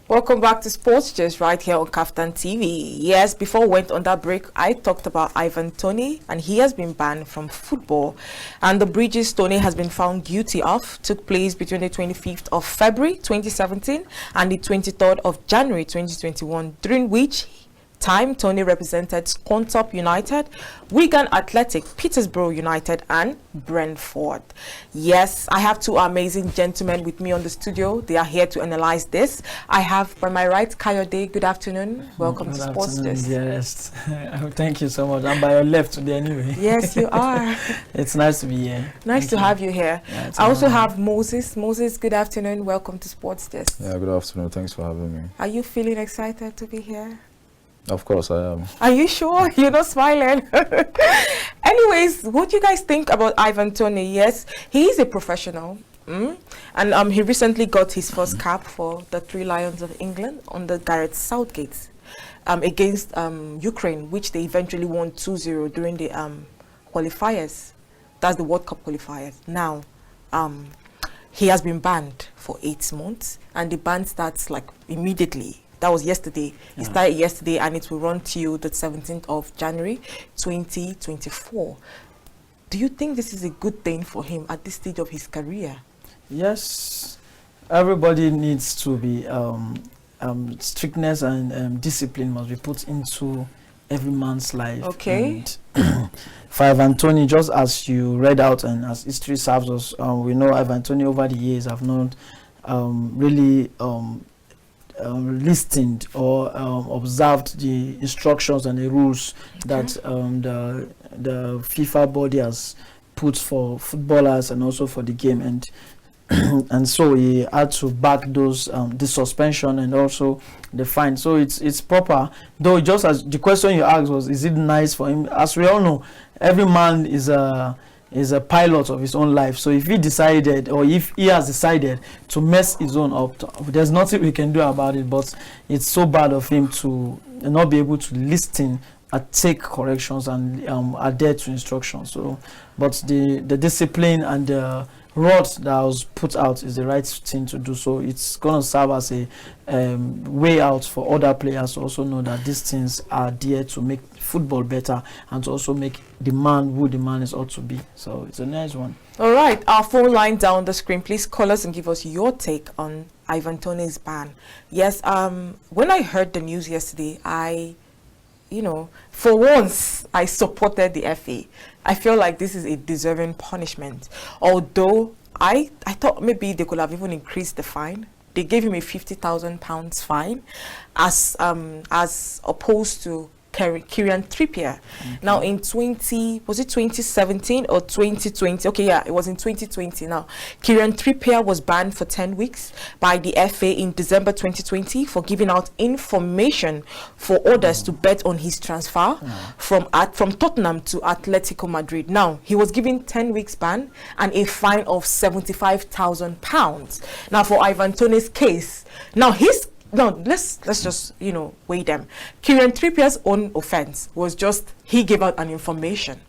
Welcome back to Sports Just right here on Kaftan TV. Yes, before we went on that break, I talked about Ivan Toney, and he has been banned from football. And the breaches Toney has been found guilty of took place between the 25th of February 2017 and the 23rd of January 2021, during which time Toney represented Scunthorpe United, Wigan Athletic, Peterborough United and Brentford. Yes, I have two amazing gentlemen with me on the studio. They are here to analyze this. I have by my right Kayode. Good afternoon. Welcome to Sports Desk. Yes, thank you so much. I'm by your left today anyway. Yes, you are. It's nice to be here. Nice to have you here. Yeah, I also have Moses. Moses, good afternoon. Welcome to Sports Desk. Yeah, good afternoon. Thanks for having me. Are you feeling excited to be here? Of course I am. Are you sure? You're not smiling. Anyways, what do you guys think about Ivan Toney? Yes, he is a professional. And he recently got his first cap for the Three Lions of England under Gareth Southgate against Ukraine, which they eventually won 2-0 during the qualifiers. That's the World Cup qualifiers. Now, he has been banned for 8 months, and the ban starts like immediately. That was yesterday. It started yesterday, and it will run till the 17th of January 2024. Do you think this is a good thing for him at this stage of his career? Yes, everybody needs to be strictness and discipline must be put into every man's life. Okay. And for Ivan Toney, just as you read out and as history serves us, we know Ivan Toney over the years have not really listened or observed the instructions and the rules that the FIFA body has put for footballers and also for the game, and and so he had to back those the suspension and also the fine. So it's proper, though. Just as the question you asked was, is it nice for him? As we all know, every man is a pilot of his own life. So if he decided, or if he has decided to mess his own up, there's nothing we can do about it. But it's so bad of him to not be able to listen and take corrections and adhere to instructions. So, but the discipline and the rod that was put out is the right thing to do. So it's going to serve as a way out for other players to also know that these things are there to make football better and to also make the man who the man is ought to be. So it's a nice one. All right, our phone line down the screen. Please call us and give us your take on Ivan Toney's ban. Yes, when I heard the news yesterday, for once, I supported the FA. I feel like this is a deserving punishment. Although I thought maybe they could have even increased the fine. They gave him a £50,000 fine, as opposed to Kieran Trippier. Now in 2017 or 2020? Okay, yeah, it was in 2020. Now, Kieran Trippier was banned for 10 weeks by the FA in December 2020 for giving out information for others to bet on his transfer from Tottenham to Atletico Madrid. Now, he was given 10 weeks ban and a fine of £75,000. Now, for Ivan Toney's case, let's just weigh them. Kieran Trippier's own offense was just he gave out an information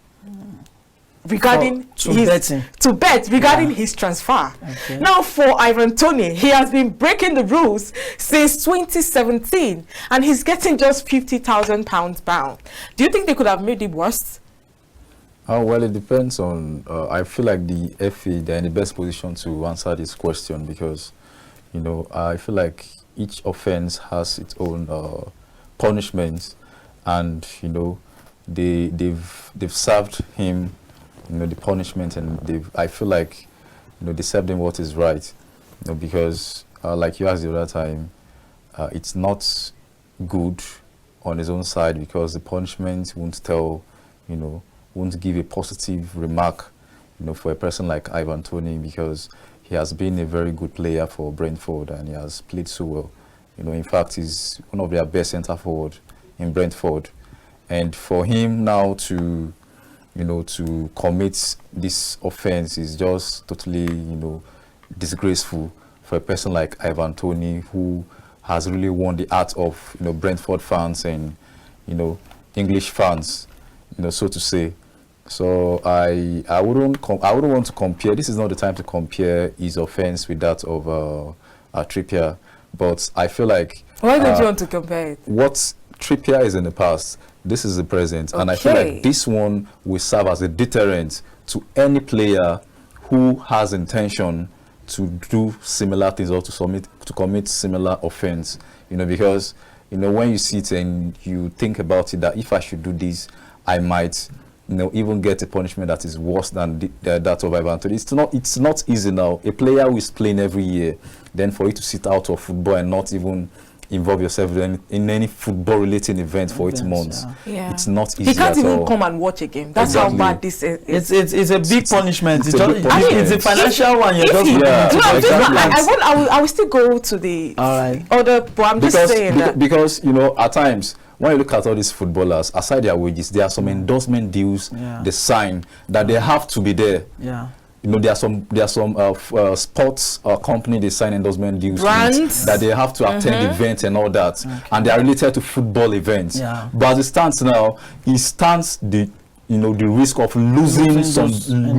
regarding his transfer. Okay. Now for Ivan Toney, he has been breaking the rules since 2017 and he's getting just £50,000 bound. Do you think they could have made it worse? Well, it depends on I feel like the FA, they're in the best position to answer this question because I feel like each offense has its own punishment, and they've served him the punishment, and I feel like they served him what is right, because like you asked the other time, it's not good on his own side because the punishment won't won't give a positive remark for a person like Ivan Toney, because he has been a very good player for Brentford and he has played so well. In fact, he's one of their best centre forward in Brentford. And for him now to, to commit this offence is just totally, disgraceful for a person like Ivan Toney, who has really won the heart of, Brentford fans and, English fans, so to say. So I wouldn't want to compare. This is not the time to compare his offence with that of Trippier. but I feel like Why don't you want to compare it? what Trippier is in the past, this is the present, and I feel like this one will serve as a deterrent to any player who has intention to do similar things or to commit similar offense. Because when you sit and you think about it, that if I should do this, I might even get a punishment that is worse than that of Ivan Toney. It's not easy now. A player who is playing every year, then for you to sit out of football and not even involve yourself in any football related event for 8 months. Yeah. It's not easy. He can't at even all. come and watch a game. That's how bad this is. It's a big punishment. It's a big punishment. It's a financial one. I will still go to the other, but I'm just saying that. Because at times when you look at all these footballers, aside their wages, there are some endorsement deals they sign that they have to be there. Yeah. There are some sports company they sign endorsement deals with, that they have to attend events and all that, and they are related to football events. Yeah. But as it stands now, it stands the risk of losing some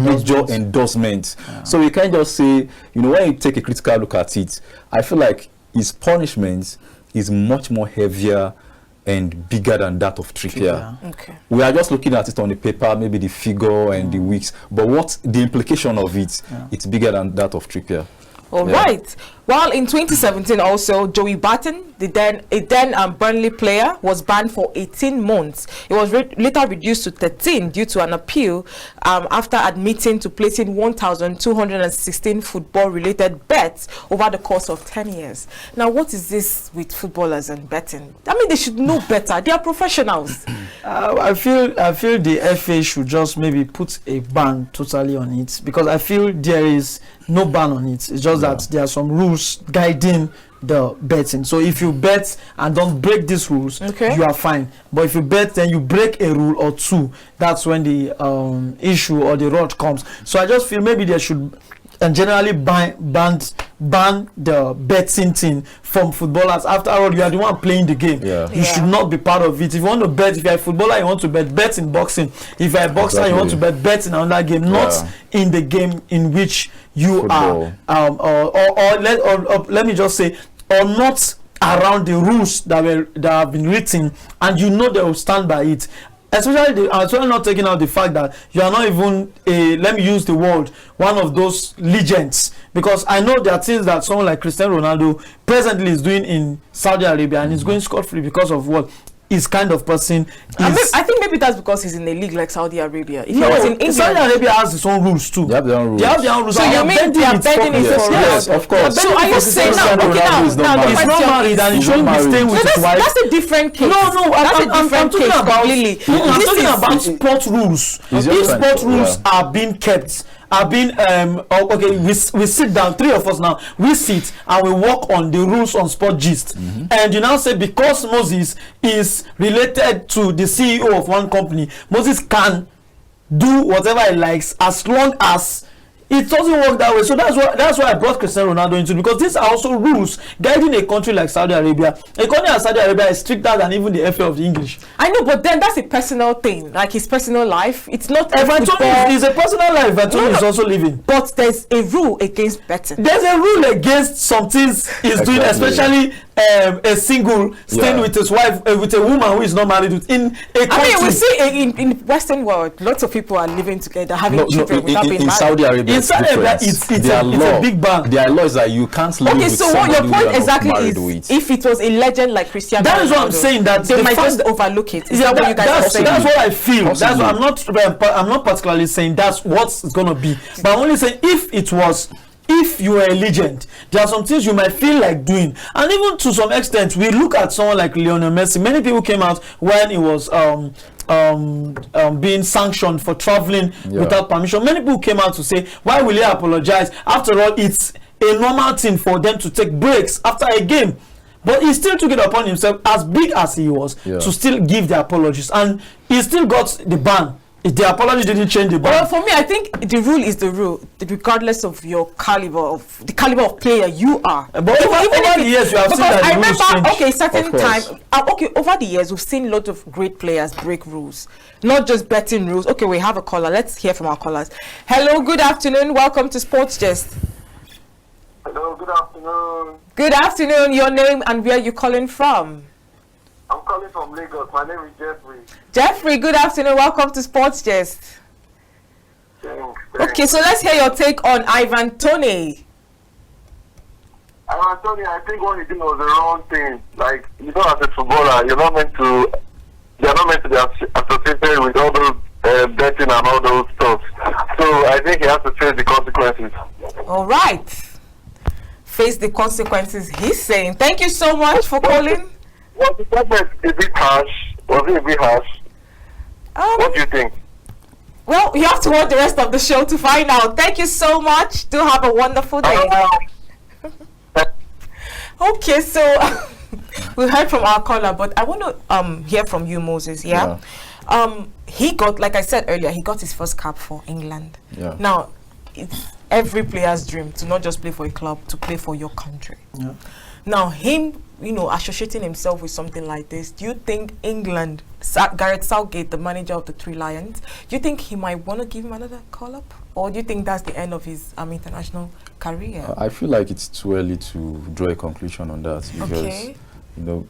major endorsements. Yeah. So we can't just say, when you take a critical look at it, I feel like his punishment is much more heavier and bigger than that of Trippier. Okay. We are just looking at it on the paper, maybe the figure and the weeks, but what's the implication of it? It's bigger than that of Trippier. All right. Well, in 2017 also, Joey Barton, a then Burnley player, was banned for 18 months. It was later reduced to 13 due to an appeal after admitting to placing 1,216 football-related bets over the course of 10 years. Now, what is this with footballers and betting? I mean, they should know better. They are professionals. I feel the FA should just maybe put a ban totally on it, because I feel there is no ban on it. It's just that there are some rules guiding the betting. So if you bet and don't break these rules, you are fine. But if you bet then you break a rule or two, that's when the issue or the rod comes. So I just feel maybe they should generally ban the betting thing from footballers. After all, you are the one playing the game. You should not be part of it. If you want to bet, if you're a footballer, you want to bet in boxing. If you're a boxer, you want to bet in another game, not in the game in which you are. Or let me just say, or not around the rules that have been written, and they will stand by it. Especially not taking out the fact that you are not even let me use the word, one of those legends, because I know there are things that someone like Cristiano Ronaldo presently is doing in Saudi Arabia, and he's going scot-free because of what his kind of person is. I think maybe that's because he's in a league like Saudi Arabia. If no, he was in England, Saudi Arabia has its own rules too. They have their own rules. So you mean they are bending it for yes, of course. So are you saying now? He's not married and he shouldn't be staying with his wife? That's a different case. No, I'm talking about completely. I'm talking about sport rules. If sport rules are being kept, we sit down, three of us now, we sit and we work on the rules on Sport Gist. And you now say, because Moses is related to the CEO of one company, Moses can do whatever he likes as long as it doesn't work that way. So that's why I brought Cristiano Ronaldo into it, because these are also rules guiding a country like Saudi Arabia. A country like Saudi Arabia is stricter than even the FA of the English. I know, but then that's a personal thing, like his personal life. It's not Evan Toney is a personal life. Evan Toney is also living. But there's a rule against betting. There's a rule against some things he's doing, especially a single staying with his wife, with a woman who is not married with in a country. I mean, we see in Western world, lots of people are living together, having children without being married. In Saudi Arabia, in Saudi Arabia, it's a big ban. There are laws that you can't live with. Okay, so what your point exactly is, if it was a legend like Cristiano Ronaldo, that is what I'm saying, that they might just overlook it. Is that what you guys are saying? That's what I feel. That's what I'm not particularly saying that's what's gonna be, but I'm only saying if you are a legend, there are some things you might feel like doing. And even to some extent, we look at someone like Lionel Messi. Many people came out when he was being sanctioned for traveling without permission. Many people came out to say, why will he apologize? After all, it's a normal thing for them to take breaks after a game. But he still took it upon himself, as big as he was, to still give the apologies. And he still got the ban. The apology didn't change the ban. Well, for me, I think the rule is the rule, regardless of your caliber of player you are. But over the years, you have seen that the rules change. Okay, certain time. Over the years, we've seen a lot of great players break rules, not just betting rules. Okay, we have a caller. Let's hear from our callers. Hello, good afternoon. Welcome to Sports Gist. Hello, good afternoon. Good afternoon. Your name and where you calling from? I'm calling from Lagos. My name is Jeffrey. Jeffrey, good afternoon. Welcome to Sports Gist. Thanks. Okay, so let's hear your take on Ivan Toney. I'm telling you, I think what he did was the wrong thing. Like, you know, as a footballer, you're not meant to be associated with all those betting and all those stuff. So I think he has to face the consequences. All right. Face the consequences, he's saying. Thank you so much for calling. Was the judgment a bit harsh? Was it a bit harsh? What do you think? Well, you have to watch the rest of the show to find out. Thank you so much. Do have a wonderful day. Okay, so we heard from our caller, but I want to hear from you, Moses. Yeah. He got, like I said earlier, he got his first cap for England. Yeah. Now, it's every player's dream to not just play for a club, to play for your country. Yeah. Now, him, associating himself with something like this, do you think England, Gareth Southgate, the manager of the Three Lions, do you think he might want to give him another call-up? Or do you think that's the end of his international career? I feel like it's too early to draw a conclusion on that because,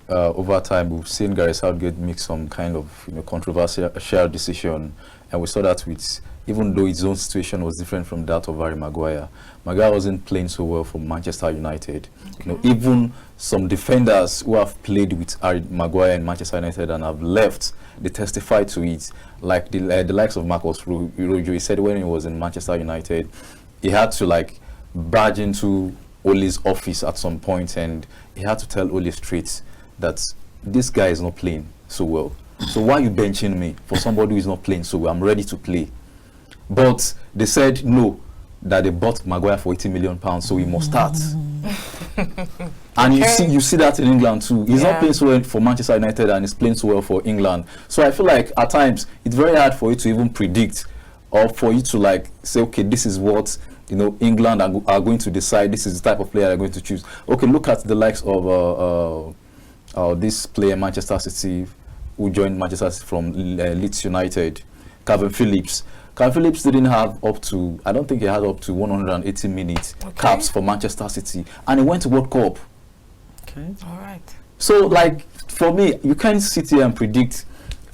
over time we've seen Gareth Southgate make some kind of, controversial decision, and we saw that with, even though his own situation was different from that of Harry Maguire. Maguire wasn't playing so well for Manchester United. Okay. Even some defenders who have played with Harry Maguire in Manchester United and have left, they testify to it. Like the likes of Marcus Rojo, he said when he was in Manchester United, he had to barge into Ole's office at some point, and he had to tell Ole straight that this guy is not playing so well. So why are you benching me for somebody who is not playing so well? I'm ready to play. But they said no, that they bought Maguire for £80 million, so he must start. And you see that in England too. He's not playing so well for Manchester United, and he's playing so well for England. So I feel like at times it's very hard for you to even predict, or for you to say, okay, this is what England are going to decide. This is the type of player they're going to choose. Okay, look at the likes of this player, Manchester City, who joined Manchester City from Leeds United, Calvin Phillips. Calvin Phillips didn't have I don't think he had up to 180 minutes caps for Manchester City, and he went to World Cup. Okay. All right. So, for me, you can't sit here and predict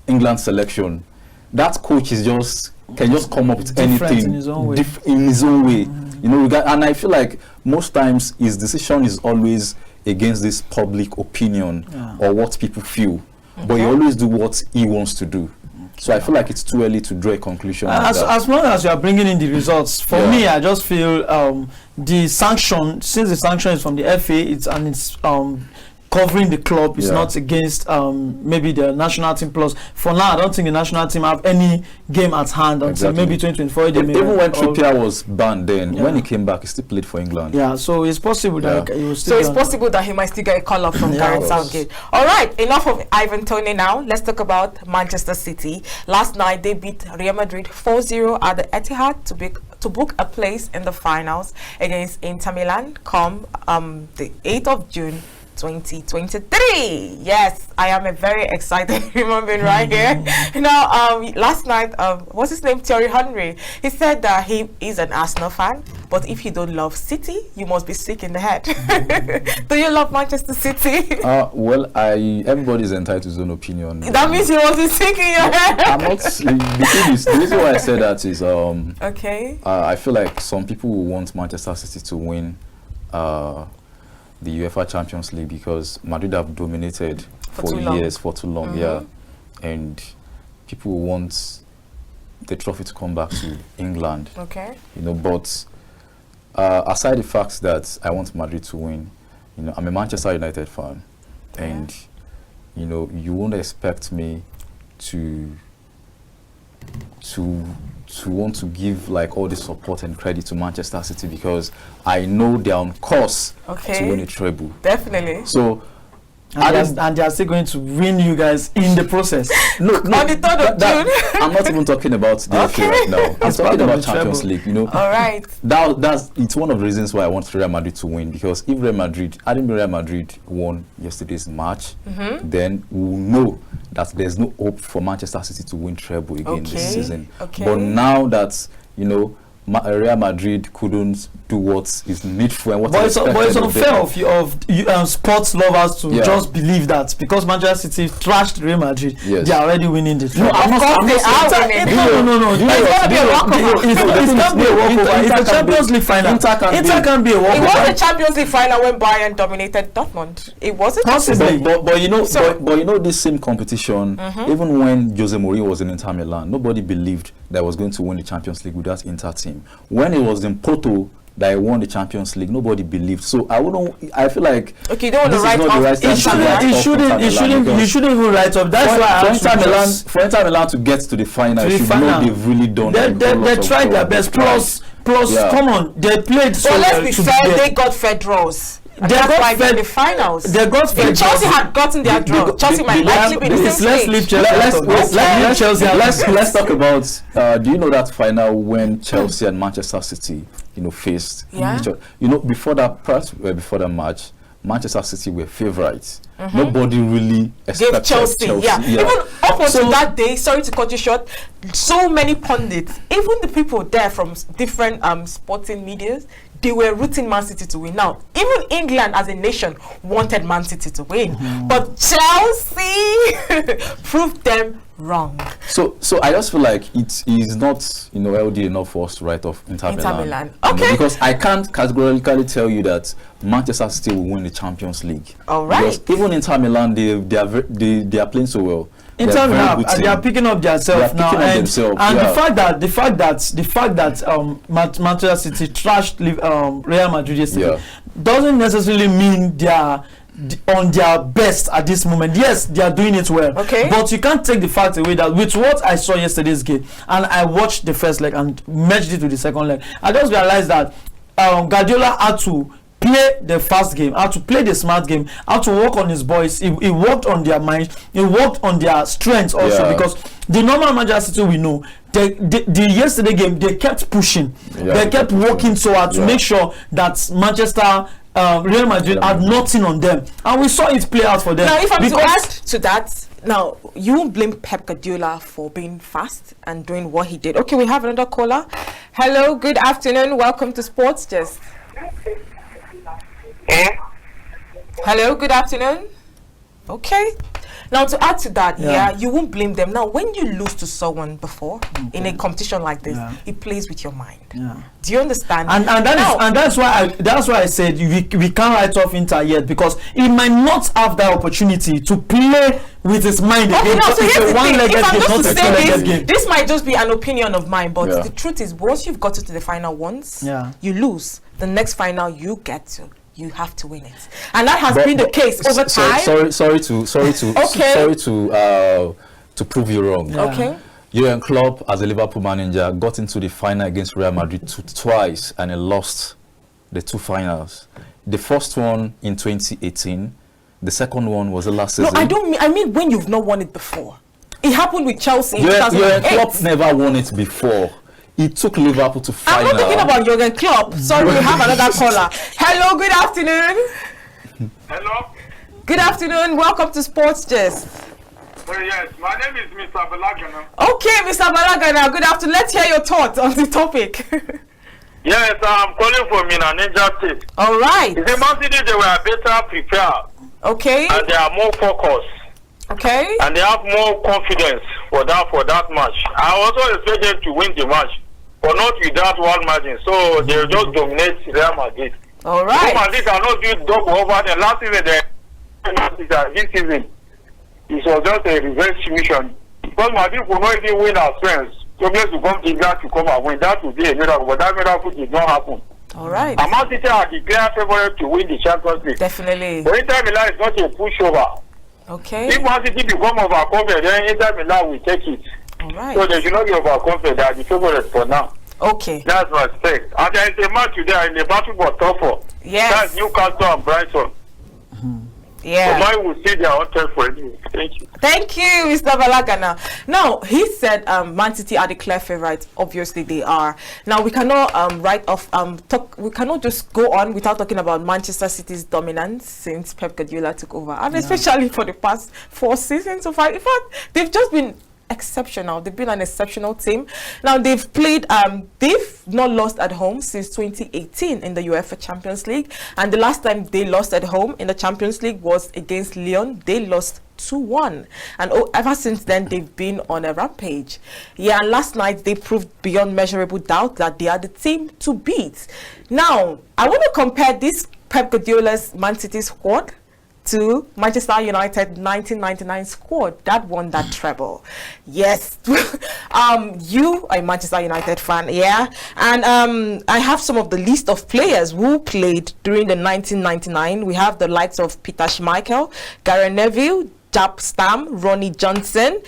England's selection. That coach can just come up with Different anything in his own way. in his own way. And I feel like most times his decision is always against this public opinion or what people feel, but he always do what he wants to do. So I feel like it's too early to draw a conclusion. As long as you are bringing in the results, for me, I just feel the sanction, since the sanction is from the FA, it's covering the club, it's not against maybe the national team. Plus, for now, I don't think the national team have any game at hand until maybe 2024. Even when Trippier was banned, then when he came back, he still played for England. Yeah, so it's possible that he will still. So it's possible that he might still get a call up from Gareth Southgate. All right, enough of Ivan Toney now. Let's talk about Manchester City. Last night they beat Real Madrid 4-0 at the Etihad to book a place in the finals against Inter Milan come the 8th of June 2023. Yes, I am a very excited human being right here. Last night, what's his name? Thierry Henry. He said that he is an Arsenal fan, but if you don't love City, you must be sick in the head. Do you love Manchester City? Well, everybody's entitled to his own opinion. That means you must be sick in your head. I'm not. The reason why I said that is okay. I feel like some people will want Manchester City to win the UEFA Champions League because Madrid have dominated for years, for too long, and people want the trophy to come back to England. Okay. But aside the fact that I want Madrid to win, I'm a Manchester United fan, and you won't expect me to want to give all the support and credit to Manchester City because I know they're on course to win a treble. Definitely. So and they are still going to win you guys in the process. No, on the 3rd of June. I'm not even talking about the FA right now. I'm talking about Champions League. All right. It's one of the reasons why I want Real Madrid to win because if Real Madrid won yesterday's match, then we'll know that there's no hope for Manchester City to win treble again this season. Okay. But now that Real Madrid couldn't do what is needful and what But is it's expected unfair them. of you sports lovers to just believe that because Manchester City trashed Real Madrid, Yes. they are already winning the No, trophy. I'm not. I'm they not are saying- winning. No. It's gonna be a walkover. It can't be a walkover. It's a Champions League final. Inter Can't be a It was the walkover. Champions League final when Bayern dominated Dortmund. It wasn't. Possibly. But you know, So- but you know, this same competition, even when Jose Mourinho was in Inter Milan, nobody believed that he was going to win the Champions League with that Inter team. When it was in Porto that he won the Champions League, nobody believed. So I feel like Okay, you don't want to this is write not off the right time Inter to Milan. write off Inter Milan You because shouldn't even write up. That's why I for Inter Milan to get to the final, To the you should final. know they've really done. They a whole lot of tried their work. best. Plus, Yeah. come on, they played so So let's well be to fair, be there. they got fair draws. And They that's got why they're in fair- the finals. They got fair If Chelsea draws. had gotten their draw, Chelsea might likely be in the Let's same leave stage. Chelsea. Let's Let's leave Chelsea. let's talk about. Do you know that final when Chelsea and Manchester City, faced Yeah. each other? Before that match, Manchester City were favourites. Nobody really expected Gave Chelsea, yeah. Even up until that day, sorry to cut you short, so many pundits, even the people there from different sporting medias, they were rooting Man City to win. Now, even England as a nation wanted Man City to win, but Chelsea proved them wrong. So I just feel like it is not healthy enough for us to write off Inter Milan. You know, Okay. because I can't categorically tell you that Manchester City will win the Champions League. All right. Because even Inter Milan, they are playing so well. In They're terms a very of good they are team. picking up themselves They are now, picking up and themselves, the yeah. fact that Manchester City trashed Real Madrid yesterday Yeah. doesn't necessarily mean they are on their best at this moment. Yes, they are doing it well. Okay. But you can't take the fact away that with what I saw yesterday's game, and I watched the first leg and merged it with the second leg, I just realized that Guardiola had to play the fast game, how to play the smart game, how to work on his boys. He worked on their mind, he worked on their strengths also, Yeah. because the normal Manchester City we know, the yesterday game, they kept pushing, Yeah, they kept working so hard to Yeah. make sure that Manchester Real Madrid had nothing on them, and we saw it play out for them. Now, if I'm to Because- add to that, now you won't blame Pep Guardiola for being fast and doing what he did. Okay, we have another caller. Hello, good afternoon. Welcome to Sports Just. Hello, good afternoon. Okay. Now, to add to that, yeah, you won't blame them. Now, when you lose to someone before in a competition like this, it plays with your mind. Yeah. Do you understand? And that's why I said we can't write off Inter yet, because he might not have that opportunity to play with his mind Okay, again. now, so It's here's a the thing. one-legged If I'm game, just not to a say two-legged game. this might just be an opinion of mine, but Yeah. the truth is, once you've gotten to the final once, Yeah. you lose. The next final you get to, you have to win it, and that has been the case over time. Sorry to prove you wrong. Yeah. Okay. Jurgen Klopp, as a Liverpool manager, got into the final against Real Madrid twice, and he lost the two finals. The first one in 2018. The second one was the last No, season. I don't mean. I mean when you've not won it before. It happened with Chelsea in Jurgen 2008. Klopp never won it before. He took Liverpool to final. I'm not talking about Jurgen Klopp. Sorry, we have another caller. Hello, good afternoon. Hello? Good afternoon. Welcome to Sports Just. Yes, my name is Mr. Balagana. Okay, Mr. Balagana, good afternoon. Let's hear your thoughts on the topic. Yes, I'm calling from Ninja State. All right. The Man City, they were better prepared Okay. and they are more focused Okay. and they have more confidence for that match. I also expect them to win the match, but not with that one margin. So they just dominate Real Madrid. All Real right. Madrid cannot do double over the last season. This season, it was just a reverse mission. Because Madrid could not even win our friends. So players to come to England to come and win. That would be a miracle, but that miracle did not happen. All right. And Man City are the clear favorite to win the Champions League. Definitely. But Inter Milan is not a pushover. Okay. If Man City become overconfident, then Inter Milan will take it. All So right. they should not be overconfident. They are the favorite for now. Okay. That's my stake. And there is a match today in the battle for top four. Yes. That's Newcastle and Brighton. So Yeah. mine will see their own turn for you. Thank you. Thank you, Mr. Balagana. Now, he said Man City are the clear favorites. Obviously, they are. Now, we cannot write off, we cannot just go on without talking about Manchester City's dominance since Pep Guardiola took over. And especially for the past 4 seasons so far. In fact, they've just been exceptional. They've been an exceptional team. Now they've not lost at home since 2018 in the UEFA Champions League, and the last time they lost at home in the Champions League was against Lyon. They lost 2-1, and ever since then they've been on a rampage. Yeah, and last night they proved beyond measurable doubt that they are the team to beat. Now I want to compare this Pep Guardiola's Man City squad to Manchester United 1999 squad that won that treble. Yes. You are a Manchester United fan, yeah, and I have some of the list of players who played during the 1999. We have the likes of Peter Schmeichel, Gary Neville, Jaap Stam, Ronnie Johnson,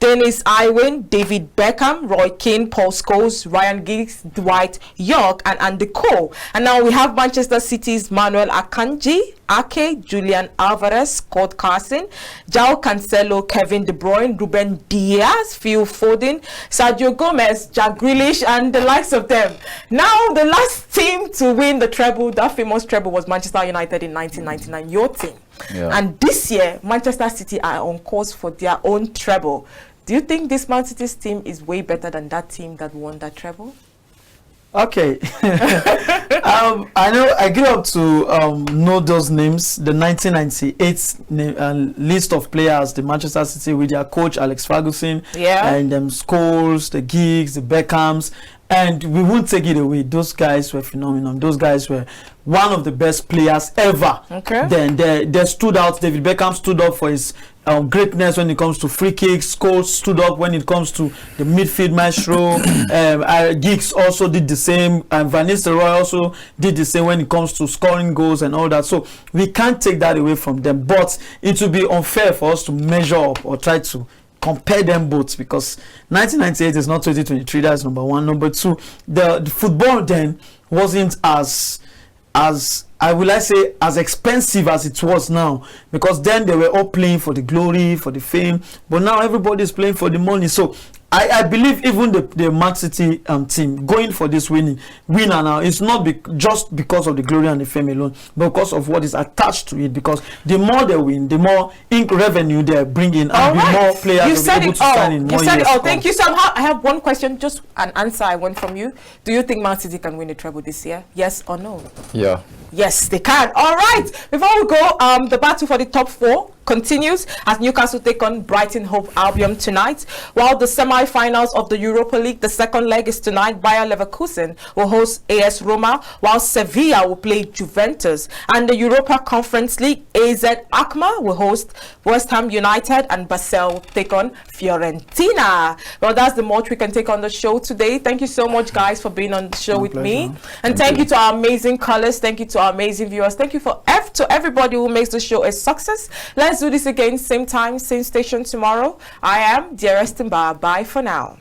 Dennis Irwin, David Beckham, Roy Keane, Paul Scholes, Ryan Giggs, Dwight York, and Andy Cole. And now we have Manchester City's Manuel Akanji, Ake, Julian Alvarez, Scott Carson, João Cancelo, Kevin De Bruyne, Ruben Diaz, Phil Foden, Sergio Gomez, Jack Grealish, and the likes of them. Now the last team to win the treble, that famous treble, was Manchester United in 1999, your team. Yeah. And this year, Manchester City are on course for their own treble. Do you think this Man City's team is way better than that team that won that treble? Okay. I know I grew up to know those names. The 1998 list of players, the Manchester City with their coach Alex Ferguson, yeah, and Scholes, the Giggs, the Beckhams, and we won't take it away. Those guys were phenomenal. Those guys were one of the best players ever. Okay. Then they stood out. David Beckham stood up for his greatness when it comes to free kicks. Scholes stood up when it comes to the midfield maestro. Giggs also did the same. Van Nistelrooy also did the same when it comes to scoring goals and all that. So we can't take that away from them. But it would be unfair for us to measure up or try to compare them both, because 1998 is not 2023. That's number one. Number two, the football then wasn't as expensive as it was now, because then they were all playing for the glory, for the fame, but now everybody is playing for the money. So I believe even the Man City team going for this winner now, it's not just because of the glory and the fame alone, but because of what is attached to it. Because the more they win, the more revenue they bring in, and the more players you will be able to sign in. You said it all. Thank you, Sam. I have one question, just an answer I want from you. Do you think Man City can win the treble this year? Yes or no? Yeah. Yes, they can. All right. Before we go, the battle for the top four continues as Newcastle take on Brighton Hove Albion tonight, while the semi-finals of the Europa League, the second leg, is tonight. Bayer Leverkusen will host AS Roma, while Sevilla will play Juventus. And the Europa Conference League, AZ Alkmaar will host West Ham United, and Basel will take on Fiorentina. Well, that's the much we can take on the show today. Thank you so much, guys, for being on the show with me. And thank you to our amazing callers. Thank you to our amazing viewers. Thank you to everybody who makes the show a success. Let's do this again, same time, same station tomorrow. I am Dearest Mba. Bye for now.